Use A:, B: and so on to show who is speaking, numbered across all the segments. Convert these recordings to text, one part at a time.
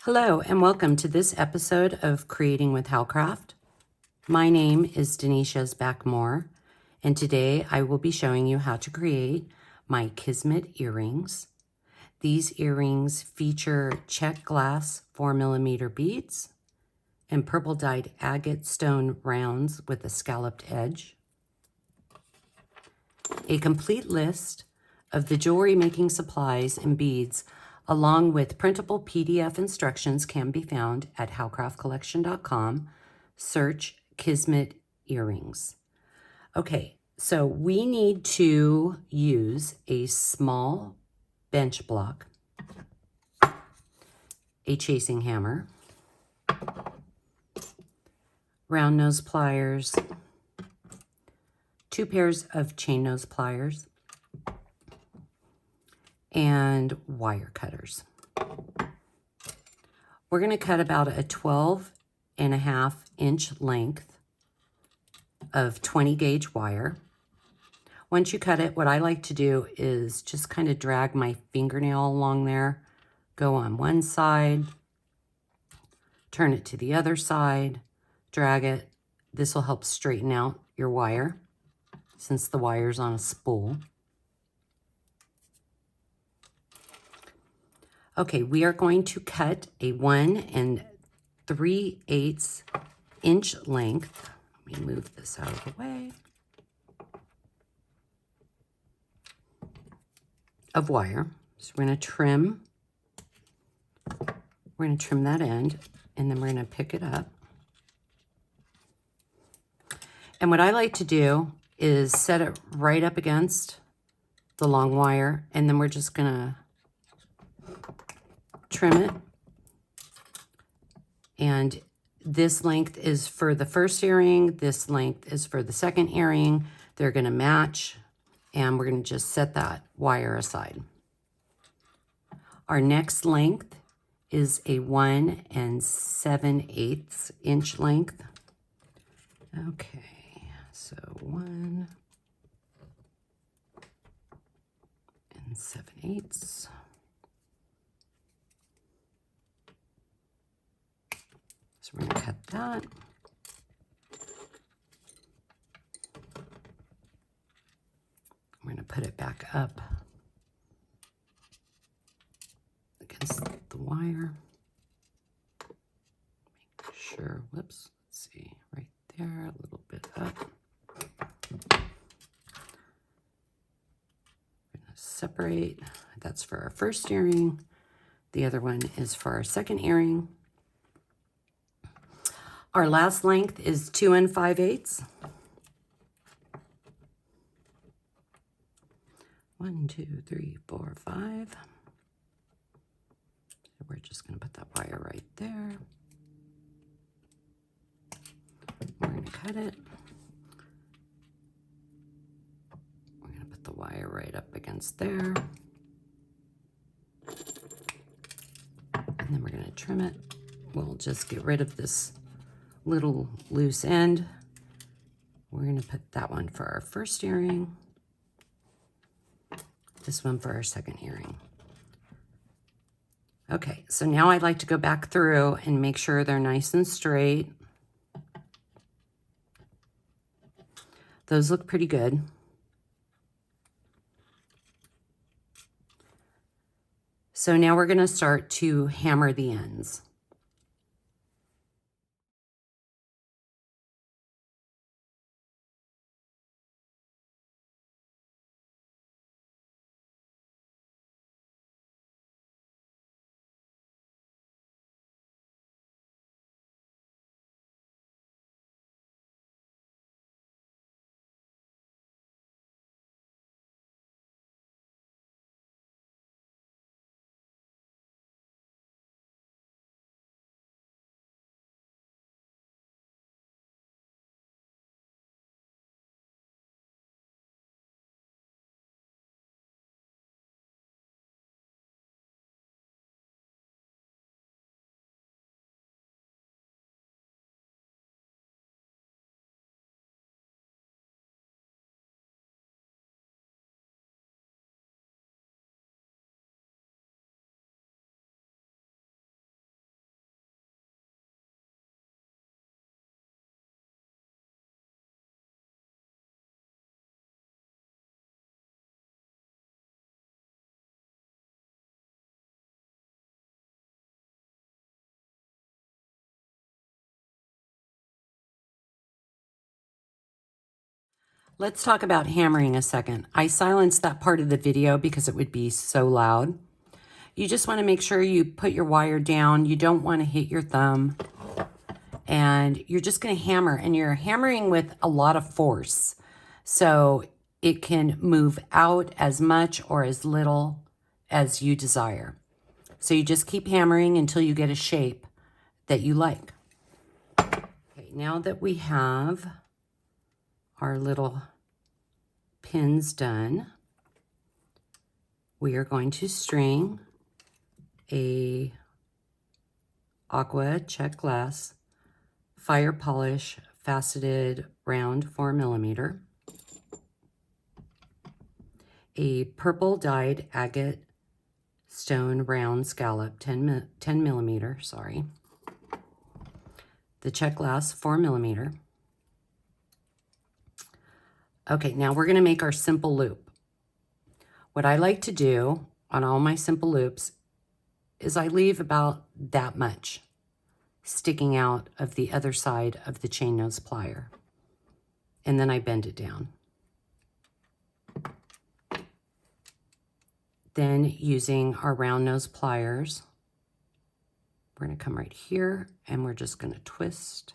A: Hello and welcome to this episode of Creating with Howcraft. My name is Denise Backmore, and today I will be showing you how to create my Kismet earrings. These earrings feature Czech glass 4mm beads and purple dyed agate stone rounds with a scalloped edge. A complete list of the jewelry making supplies and beads along with printable PDF instructions can be found at howcraftcollection.com. Search Kismet earrings. Okay, so we need to use a small bench block, a chasing hammer, round nose pliers, 2 pairs of chain nose pliers, and wire cutters. We're going to cut about a 12.5-inch length of 20 gauge wire. Once you cut it, what I like to do is just kind of drag my fingernail along there, go on one side, turn it to the other side, drag it. This will help straighten out your wire since the wire's on a spool. Okay, we are going to cut a 1 3/8 inch length. Let me move this out of the way. Of wire. So we're going to trim. We're going to trim that end, and then we're going to pick it up. And what I like to do is set it right up against the long wire, and then we're just going to trim it. And this length is for the first earring, this length is for the second earring. They're going to match, and we're going to just set that wire aside. Our next length is a 1 7/8 inch length. Okay, so 1 7/8. So we're going to cut that. We're going to put it back up against the wire. Make sure, whoops, let's see, right there, a little bit up. We're going to separate. That's for our first earring. The other one is for our second earring. Our last length is 2 5/8. 1, 2, 3, 4, 5. So we're just going to put that wire right there. We're going to cut it. We're going to put the wire right up against there. And then we're going to trim it. We'll just get rid of this little loose end. We're going to put that one for our first earring. This one for our second earring. Okay, so now I'd like to go back through and make sure they're nice and straight. Those look pretty good. So now we're going to start to hammer the ends. Let's talk about hammering a second. I silenced that part of the video because it would be so loud. You just want to make sure you put your wire down. You don't want to hit your thumb. And you're just going to hammer, and you're hammering with a lot of force. So it can move out as much or as little as you desire. So you just keep hammering until you get a shape that you like. Okay, now that we have our little pins done, we are going to string a aqua Czech glass fire polish faceted round 4mm, a purple dyed agate stone round scallop 10mm, sorry, the Czech glass 4mm. Okay, now we're going to make our simple loop. What I like to do on all my simple loops is I leave about that much sticking out of the other side of the chain nose plier, and then I bend it down. Then using our round nose pliers, we're going to come right here and we're just going to twist.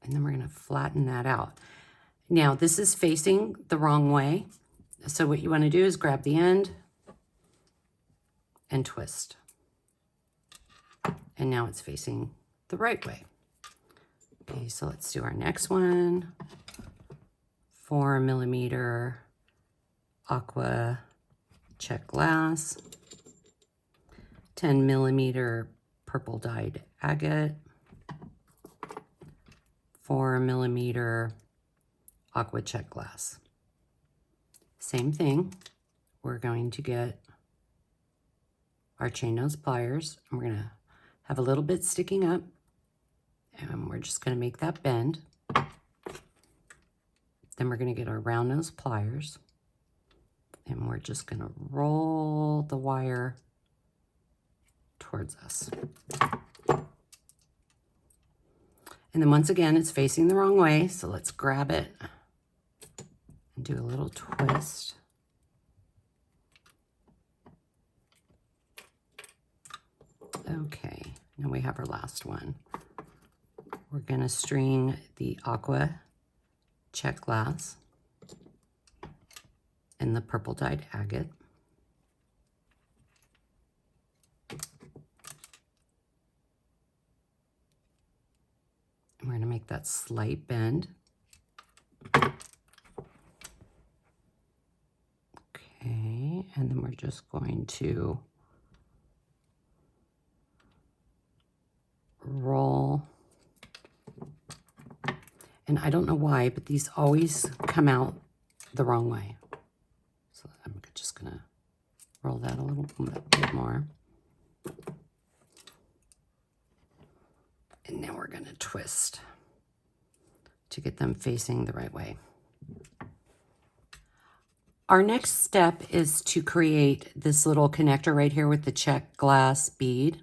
A: And then we're going to flatten that out. Now this is facing the wrong way. So what you want to do is grab the end and twist. And now it's facing the right way. Okay, so let's do our next one. 4mm aqua Czech glass, 10mm purple dyed agate, 4mm aqua Czech glass. Same thing, we're going to get our chain nose pliers, and we're going to have a little bit sticking up, and we're just going to make that bend. Then we're going to get our round nose pliers, and we're just going to roll the wire towards us. And then once again, it's facing the wrong way, so let's grab it and do a little twist. Okay, now we have our last one. We're going to string the aqua Czech glass and the purple dyed agate. And we're going to make that slight bend. Okay, and then we're just going to roll. And I don't know why, but these always come out the wrong way. So I'm just going to roll that a little bit more. And now we're going to twist to get them facing the right way. Our next step is to create this little connector right here with the Czech glass bead.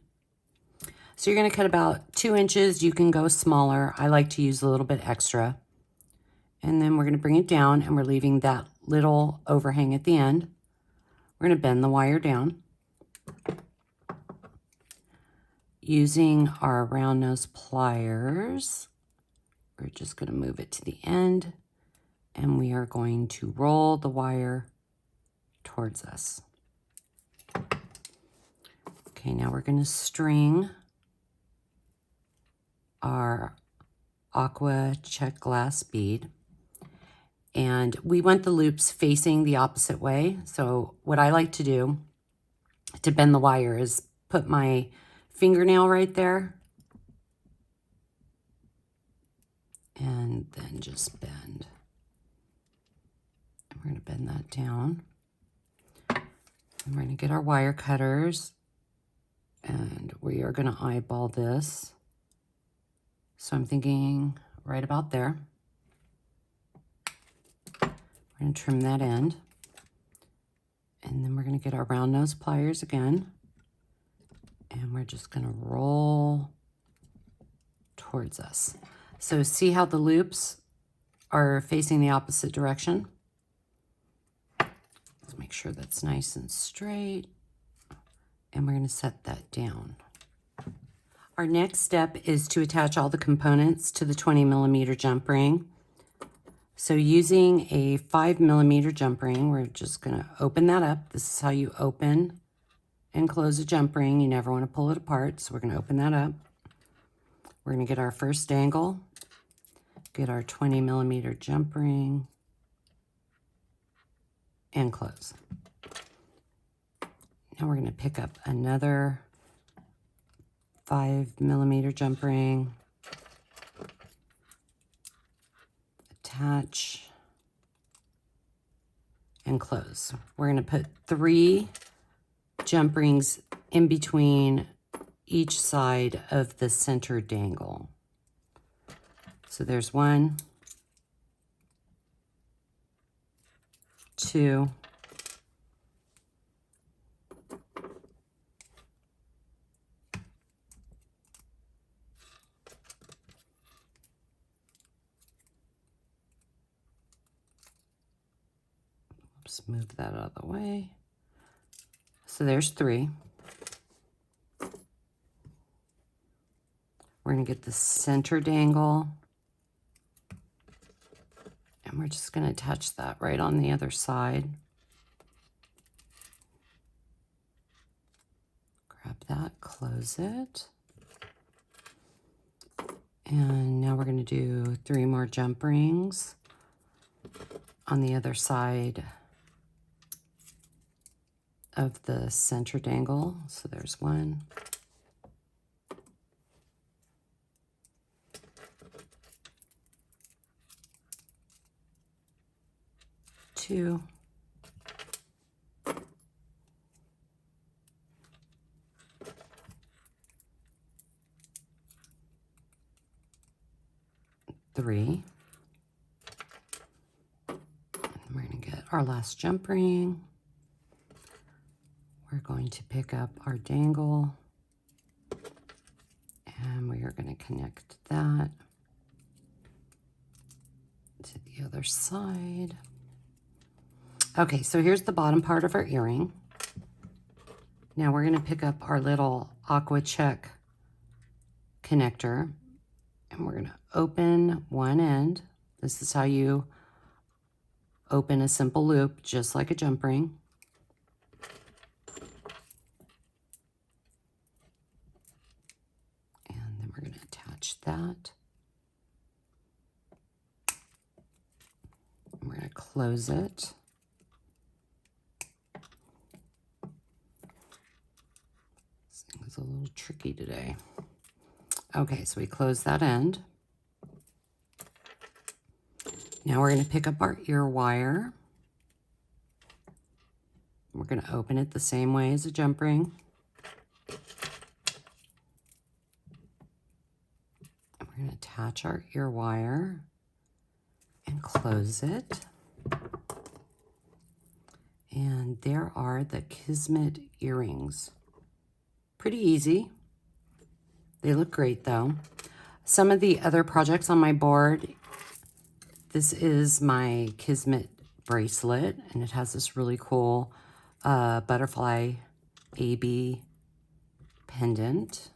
A: So you're going to cut about 2 inches. You can go smaller. I like to use a little bit extra. And then we're going to bring it down, and we're leaving that little overhang at the end. We're going to bend the wire down. Using our round nose pliers, we're just going to move it to the end, and we are going to roll the wire towards us. Okay, now we're going to string our aqua Czech glass bead, and we want the loops facing the opposite way. So what I like to do to bend the wire is put my fingernail right there and then just bend. And we're going to bend that down, and we're going to get our wire cutters, and we are going to eyeball this. So I'm thinking right about there. We're going to trim that end. And then we're going to get our round nose pliers again. And we're just going to roll towards us. So see how the loops are facing the opposite direction? Let's make sure that's nice and straight. And we're going to set that down. Our next step is to attach all the components to the 20mm jump ring. So using a 5mm jump ring, we're just going to open that up. This is how you open and close a jump ring. You never want to pull it apart, so we're going to open that up. We're going to get our first dangle, get our 20mm jump ring, and close. Now we're going to pick up another 5mm jump ring, attach, and close. We're going to put 3 jump rings in between each side of the center dangle. So there's 1, 2, oops, move that out of the way. So there's 3. We're going to get the center dangle, and we're just going to attach that right on the other side. Grab that, close it. And now we're going to do 3 more jump rings on the other side of the center dangle. So there's 1. Two, 3. And we're going to get our last jump ring. We're going to pick up our dangle, and we are going to connect that to the other side. Okay, so here's the bottom part of our earring. Now we're going to pick up our little aqua Czech connector, and we're going to open one end. This is how you open a simple loop, just like a jump ring. And then we're going to attach that. And we're going to close it. It's a little tricky today. Okay, so we close that end. Now we're going to pick up our ear wire. We're going to open it the same way as a jump ring. And we're going to attach our ear wire and close it. And there are the Kismet earrings. Pretty easy. They look great though. Some of the other projects on my board, this is my Kismet bracelet, and it has this really cool butterfly AB pendant.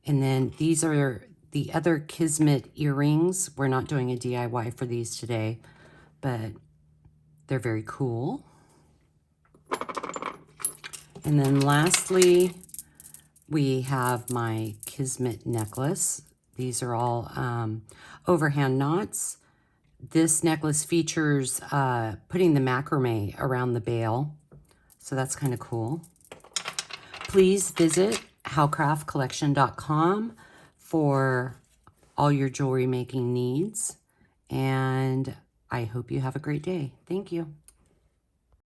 A: And then these are the other Kismet earrings. We're not doing a DIY for these today, but they're very cool. And then lastly, we have my Kismet necklace. These are all overhand knots. This necklace features putting the macrame around the bail, so that's kind of cool. Please visit howcraftcollection.com for all your jewelry making needs, and I hope you have a great day. Thank you.